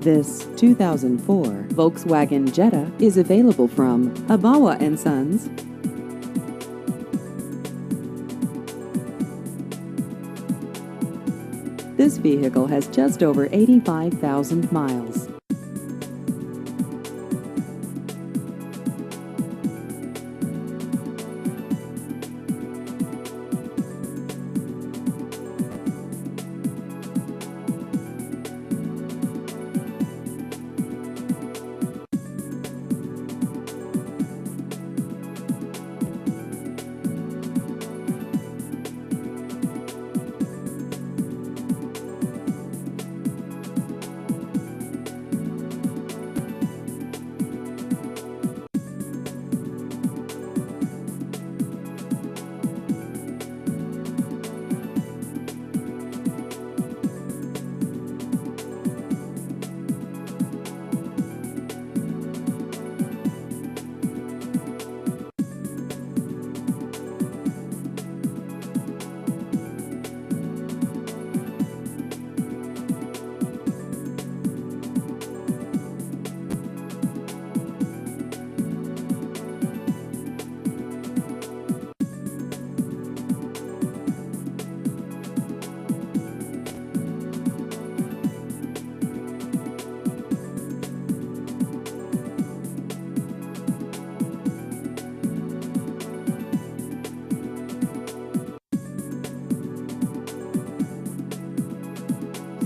This 2004 Volkswagen Jetta is available from Abawa and Sons. This vehicle has just over 85,000 miles.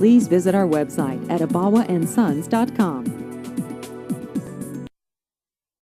Please visit our website at abawaandsons.com.